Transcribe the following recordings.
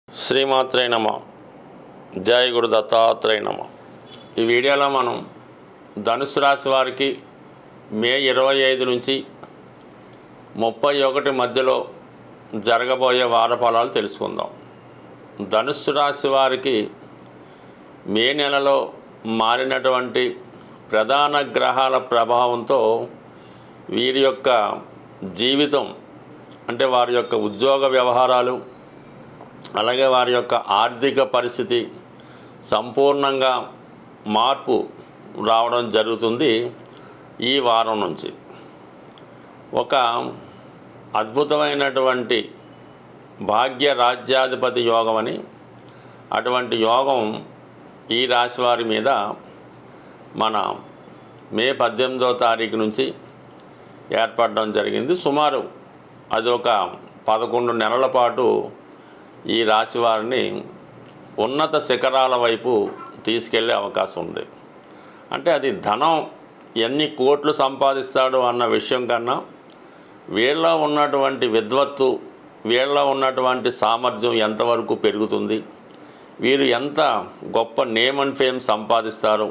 శ్రీమాత్రే నమ. జయ గురు దత్తాత్రేయ నమ. ఈ వీడియోలో మనం ధనుసు రాశి వారికి మే 25 నుంచి 31 మధ్యలో జరగబోయే వార ఫలాలు తెలుసుకుందాం. ధనుసు రాశి వారికి మే నెలలో మారినటువంటి ప్రధాన గ్రహాల ప్రభావంతో వీరి యొక్క జీవితం అంటే వారి యొక్క ఉద్యోగ వ్యవహారాలు, అలాగే వారి యొక్క ఆర్థిక పరిస్థితి సంపూర్ణంగా మార్పు రావడం జరుగుతుంది. ఈ వారం నుంచి ఒక అద్భుతమైనటువంటి భాగ్య రాజ్యాధిపతి యోగం అని, అటువంటి యోగం ఈ రాశి వారి మీద మన మే 18వ తారీఖు నుంచి ఏర్పడడం జరిగింది. సుమారు అది ఒక 11 నెలల పాటు ఈ రాశి వారిని ఉన్నత శిఖరాల వైపు తీసుకెళ్లే అవకాశం ఉంది. అంటే అది ధనం ఎన్ని కోట్లు సంపాదిస్తాడు అన్న విషయం కన్నా వీళ్ళలో ఉన్నటువంటి విద్వత్తు, వీళ్ళలో ఉన్నటువంటి సామర్థ్యం ఎంతవరకు పెరుగుతుంది, వీరు ఎంత గొప్ప నేమ్ అండ్ ఫేమ్ సంపాదిస్తారు,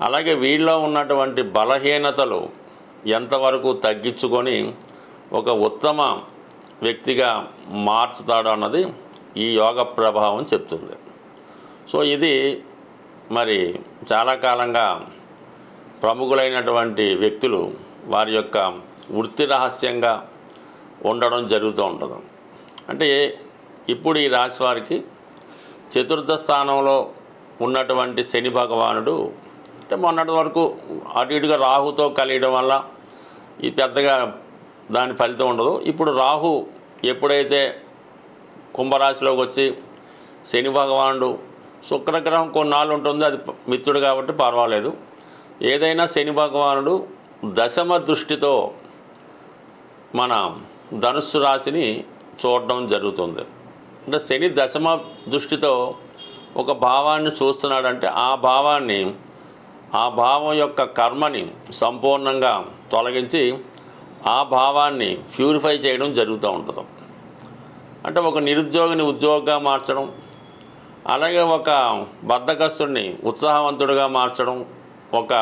అలాగే వీళ్ళలో ఉన్నటువంటి బలహీనతలు ఎంతవరకు తగ్గించుకొని ఒక ఉత్తమ వ్యక్తిగా మార్చుతాడు అన్నది ఈ యోగ ప్రభావం చెప్తుంది. సో ఇది మరి చాలా కాలంగా ప్రముఖులైనటువంటి వ్యక్తులు వారి యొక్క వృత్తి రహస్యంగా ఉండడం జరుగుతూ ఉంటుంది. అంటే ఇప్పుడు ఈ రాశి వారికి చతుర్థ స్థానంలో ఉన్నటువంటి శని భగవానుడు అంటే మొన్నటి వరకు అటు ఇటుగా రాహుతో కలియడం వల్ల ఈ పెద్దగా దాని ఫలితం ఉండదు. ఇప్పుడు రాహు ఎప్పుడైతే కుంభరాశిలోకి వచ్చి శని భగవానుడు, శుక్రగ్రహం కొన్నాళ్ళు ఉంటుంది, అది మిత్రుడు కాబట్టి పర్వాలేదు. ఏదైనా శని భగవానుడు దశమ దృష్టితో మన ధనుస్సు రాశిని చూడడం జరుగుతుంది. అంటే శని దశమ దృష్టితో ఒక భావాన్ని చూస్తున్నాడంటే ఆ భావం యొక్క కర్మని సంపూర్ణంగా తొలగించి ఆ భావాన్ని ప్యూరిఫై చేయడం జరుగుతూ ఉంటుంది. అంటే ఒక నిరుద్యోగిని ఉద్యోగిగా మార్చడం, అలాగే ఒక బద్ధకస్తుడిని ఉత్సాహవంతుడిగా మార్చడం, ఒక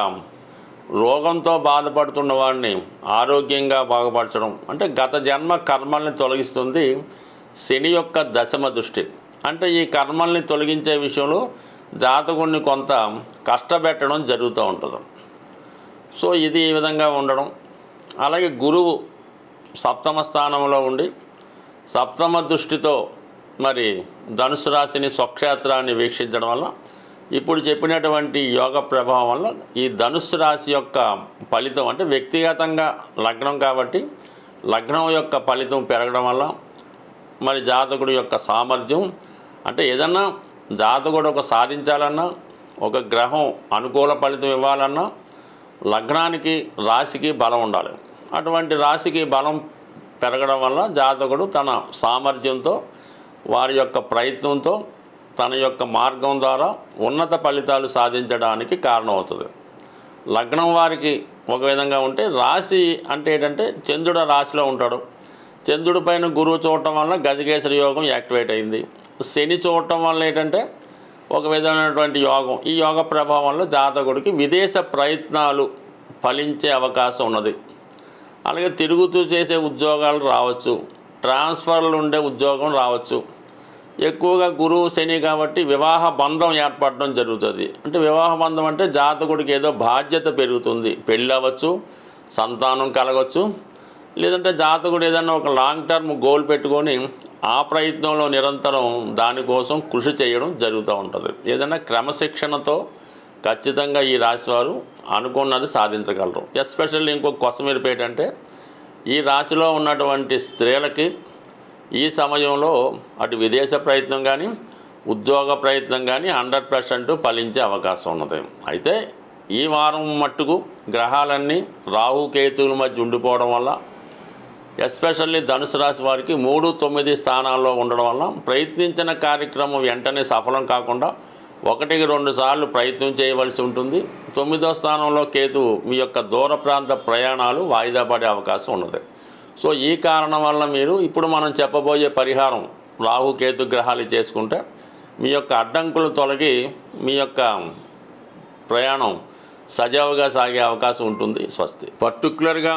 రోగంతో బాధపడుతున్న వాడిని ఆరోగ్యంగా బాగుపరచడం, అంటే గత జన్మ కర్మల్ని తొలగిస్తుంది శని యొక్క దశమ దృష్టి. అంటే ఈ కర్మల్ని తొలగించే విషయంలో జాతకుడిని కొంత కష్టపెట్టడం జరుగుతూ ఉంటుంది. సో ఇది ఈ విధంగా ఉండడం. అలాగే గురువు సప్తమ స్థానంలో ఉండి సప్తమ దృష్టితో మరి ధనుసు రాశిని స్వక్షేత్రాన్ని వీక్షించడం వల్ల ఇప్పుడు చెప్పినటువంటి యోగ ప్రభావం వల్ల ఈ ధనుసు రాశి యొక్క ఫలితం అంటే వ్యక్తిగతంగా లగ్నం కాబట్టి లగ్నం యొక్క ఫలితం పెరగడం వల్ల మరి జాతకుడి యొక్క సామర్థ్యం అంటే ఏదన్నా జాతకుడు ఒక సాధించాలన్నా, ఒక గ్రహం అనుకూల ఫలితం ఇవ్వాలన్నా లగ్నానికి రాశికి బలం ఉండాలి. అటువంటి రాశికి బలం పెరగడం వల్ల జాతకుడు తన సామర్థ్యంతో వారి యొక్క ప్రయత్నంతో తన యొక్క మార్గం ద్వారా ఉన్నత ఫలితాలు సాధించడానికి కారణమవుతుంది. లగ్నం వారికి ఒక విధంగా ఉంటే రాశి అంటే ఏంటంటే చంద్రుడు రాశిలో ఉంటాడు. చంద్రుడి పైన గురువు చూడటం వల్ల గజకేసరి యోగం యాక్టివేట్ అయింది. శని చూడటం వల్ల ఏంటంటే ఒక విధమైనటువంటి యోగం, ఈ యోగ ప్రభావం వల్ల జాతకుడికి విదేశ ప్రయత్నాలు ఫలించే అవకాశం ఉన్నది. అలాగే తిరుగుతూ చేసే ఉద్యోగాలు రావచ్చు, ట్రాన్స్ఫర్లు ఉండే ఉద్యోగం రావచ్చు. ఎక్కువగా గురువు శని కాబట్టి వివాహ బంధం ఏర్పడడం జరుగుతుంది. అంటే వివాహ బంధం అంటే జాతకుడికి ఏదో బాధ్యత పెరుగుతుంది, పెళ్ళి అవ్వచ్చు, సంతానం కలగవచ్చు, లేదంటే జాతకుడు ఏదైనా ఒక లాంగ్ టర్మ్ గోల్ పెట్టుకొని ఆ ప్రయత్నంలో నిరంతరం దానికోసం కృషి చేయడం జరుగుతూ ఉంటుంది. ఏదైనా క్రమశిక్షణతో ఖచ్చితంగా ఈ రాశివారు అనుకున్నది సాధించగలరు. ఎస్పెషల్లీ ఇంకొక కొసమెరుపు ఏంటంటే ఈ రాశిలో ఉన్నటువంటి స్త్రీలకి ఈ సమయంలో అటు విదేశ ప్రయత్నం కానీ ఉద్యోగ ప్రయత్నం కానీ 100% ఫలించే అవకాశం ఉన్నది. అయితే ఈ వారం మట్టుకు గ్రహాలన్నీ రాహుకేతువుల మధ్య ఉండిపోవడం వల్ల ఎస్పెషల్లీ ధనుసు రాశి వారికి 3, 9 స్థానాల్లో ఉండడం వల్ల ప్రయత్నించిన కార్యక్రమం వెంటనే సఫలం కాకుండా 1-2 సార్లు ప్రయత్నం చేయవలసి ఉంటుంది. 9వ స్థానంలో కేతువు మీ యొక్క దూర ప్రాంత ప్రయాణాలు వాయిదా పడే అవకాశం ఉన్నది. సో ఈ కారణం వల్ల మీరు ఇప్పుడు మనం చెప్పబోయే పరిహారం రాహు కేతు గ్రహాలు చేసుకుంటే మీ యొక్క అడ్డంకులు తొలగి మీ యొక్క ప్రయాణం సజావుగా సాగే అవకాశం ఉంటుంది. స్వస్తి. పర్టికులర్గా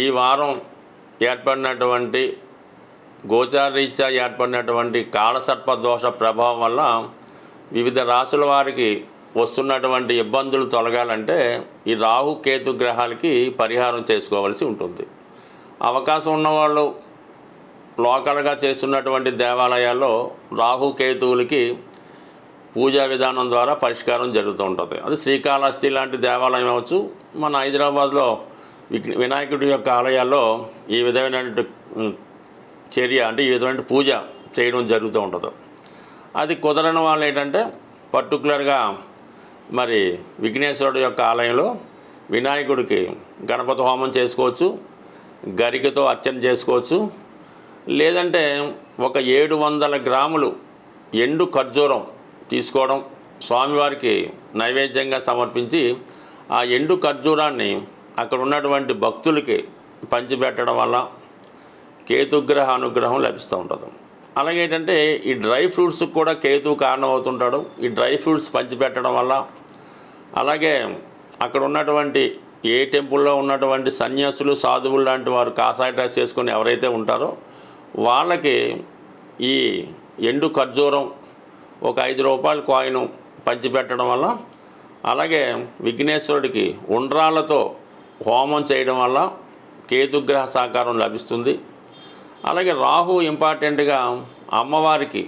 ఈ వారం ఏర్పడినటువంటి గోచారరీత్యా ఏర్పడినటువంటి కాలసర్ప దోష ప్రభావం వల్ల వివిధ రాశుల వారికి వస్తున్నటువంటి ఇబ్బందులు తొలగాలంటే ఈ రాహు కేతు గ్రహాలకి పరిహారం చేసుకోవాల్సి ఉంటుంది. అవకాశం ఉన్నవాళ్ళు లోకల్గా చేస్తున్నటువంటి దేవాలయాల్లో రాహు కేతువులకి పూజా విధానం ద్వారా పరిష్కారం జరుగుతూ ఉంటుంది. అది శ్రీకాళహస్తి లాంటి దేవాలయం అవ్వచ్చు, మన హైదరాబాద్లో వినాయకుడి యొక్క ఆలయాల్లో ఈ విధమైన చర్య అంటే ఈ విధమైన పూజ చేయడం జరుగుతూ ఉంటుంది. అది కుదరని వాళ్ళు ఏంటంటే పర్టికులర్గా మరి విఘ్నేశ్వరుడు యొక్క ఆలయంలో వినాయకుడికి గణపతి హోమం చేసుకోవచ్చు, గరికతో అర్చన చేసుకోవచ్చు. లేదంటే ఒక 700 గ్రాములు ఎండు ఖర్జూరం తీసుకోవడం, స్వామివారికి నైవేద్యంగా సమర్పించి ఆ ఎండు ఖర్జూరాన్ని అక్కడ ఉన్నటువంటి భక్తులకి పంచిపెట్టడం వల్ల కేతుగ్రహ అనుగ్రహం లభిస్తూ ఉంటుంది. అలాగే ఏంటంటే ఈ డ్రై ఫ్రూట్స్కి కూడా కేతువు కారణం అవుతుంటాడు. ఈ డ్రై ఫ్రూట్స్ పంచిపెట్టడం వల్ల, అలాగే అక్కడ ఉన్నటువంటి ఏ టెంపుల్లో ఉన్నటువంటి సన్యాసులు సాధువులు లాంటి వారు కాషాయ డ్రెస్ చేసుకొని ఎవరైతే ఉంటారో వాళ్ళకి ఈ ఎండు ఖర్జూరం ఒక 5 రూపాయల కాయిన్ పంచిపెట్టడం వల్ల, అలాగే విఘ్నేశ్వరుడికి ఉండ్రాళ్ళతో హోమం చేయడం వల్ల కేతుగ్రహ సహకారం లభిస్తుంది. అలాగే రాహు ఇంపార్టెంట్గా అమ్మవారికి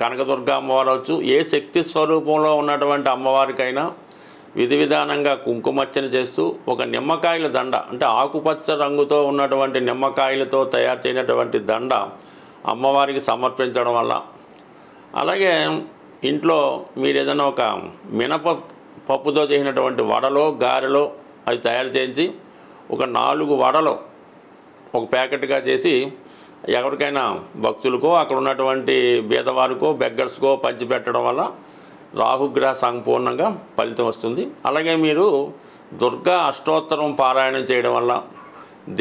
కనకదుర్గ అమ్మవారు అవచ్చు, ఏ శక్తి స్వరూపంలో ఉన్నటువంటి అమ్మవారికైనా విధి విధానంగా కుంకుమర్చన చేస్తూ ఒక నిమ్మకాయల దండ అంటే ఆకుపచ్చ రంగుతో ఉన్నటువంటి నిమ్మకాయలతో తయారు చేయనటువంటి దండ అమ్మవారికి సమర్పించడం వల్ల, అలాగే ఇంట్లో మీరు ఏదైనా ఒక పప్పుతో చేసినటువంటి వడలో గారెలో అది తయారు చేయించి ఒక 4 వడలు ఒక ప్యాకెట్గా చేసి ఎవరికైనా భక్తులకో అక్కడ ఉన్నటువంటి బీదవారికో బెగ్గర్స్కో పంచిపెట్టడం వల్ల రాహుగ్రహ సంపూర్ణంగా ఫలితం వస్తుంది. అలాగే మీరు దుర్గా అష్టోత్తరం పారాయణం చేయడం వల్ల,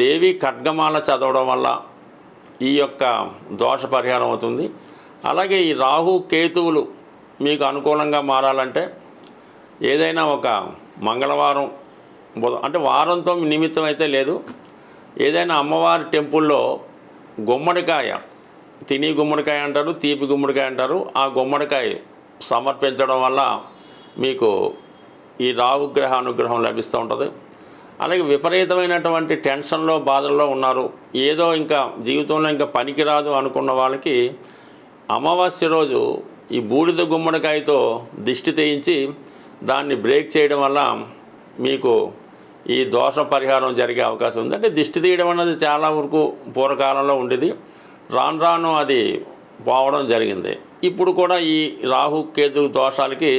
దేవి ఖడ్గమాల చదవడం వల్ల ఈ యొక్క దోష పరిహారం అవుతుంది. అలాగే ఈ రాహు కేతువులు మీకు అనుకూలంగా మారాలంటే ఏదైనా ఒక మంగళవారం అంటే వారంతో నిమిత్తం అయితే లేదు, ఏదైనా అమ్మవారి టెంపుల్లో గుమ్మడికాయ, తిని గుమ్మడికాయ అంటారు, తీపి గుమ్మడికాయ అంటారు, ఆ గుమ్మడికాయ సమర్పించడం వల్ల మీకు ఈ రాహుగ్రహ అనుగ్రహం లభిస్తూ ఉంటుంది. అలాగే విపరీతమైనటువంటి టెన్షన్లో బాధల్లో ఉన్నారు, ఏదో ఇంకా జీవితంలో ఇంకా పనికిరాదు అనుకున్న వాళ్ళకి అమావాస్య రోజు ఈ బూడిద గుమ్మడికాయతో దిష్టి తీయించి దాన్ని బ్రేక్ చేయడం వల్ల మీకు ఈ దోష పరిహారం జరిగే అవకాశం ఉంది. అంటే దిష్టి తీయడం అన్నది చాలా వరకు పూర్వకాలంలో ఉండేది, రాను రాను అది పోవడం జరిగింది. ఇప్పుడు కూడా ఈ రాహు కేతు దోషాలకి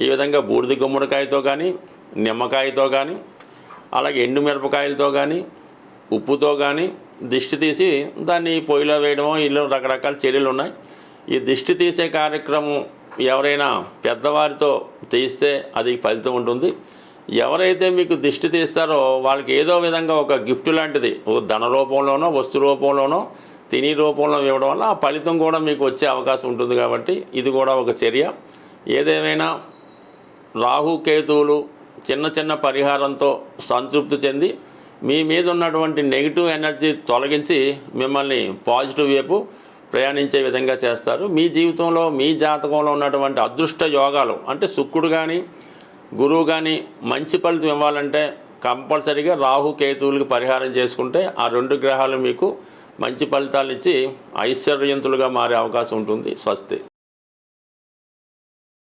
ఈ విధంగా బూడిద గుమ్మడికాయతో కానీ, నిమ్మకాయతో కానీ, అలాగే ఎండుమిరపకాయలతో కానీ, ఉప్పుతో కానీ దిష్టి తీసి దాన్ని పొయ్యిలో వేయడమో ఇల్లు రకరకాల చర్యలు ఉన్నాయి. ఈ దిష్టి తీసే కార్యక్రమం ఎవరైనా పెద్దవారితో తీస్తే అది ఫలితం ఉంటుంది. ఎవరైతే మీకు దిష్టి తీస్తారో వాళ్ళకి ఏదో విధంగా ఒక గిఫ్ట్ లాంటిది ధన రూపంలోనో వస్తు రూపంలోనో తిని రూపంలో ఇవ్వడం వల్ల ఆ ఫలితం కూడా మీకు వచ్చే అవకాశం ఉంటుంది. కాబట్టి ఇది కూడా ఒక చర్య. ఏదేమైనా రాహు కేతువులు చిన్న చిన్న పరిహారంతో సంతృప్తి చెంది మీ మీద ఉన్నటువంటి నెగిటివ్ ఎనర్జీ తొలగించి మిమ్మల్ని పాజిటివ్ వైపు ప్రయాణించే విధంగా చేస్తారు. మీ జీవితంలో మీ జాతకంలో ఉన్నటువంటి అదృష్ట యోగాలు అంటే శుక్రుడు కానీ గురువు కానీ మంచి ఫలితం ఇవ్వాలంటే కంపల్సరీగా రాహు కేతువులకి పరిహారం చేసుకుంటే ఆ 2 గ్రహాలు మీకు మంచి ఫలితాలు ఇచ్చి ఐశ్వర్యవంతులుగా మారే అవకాశం ఉంటుంది. స్వస్తి.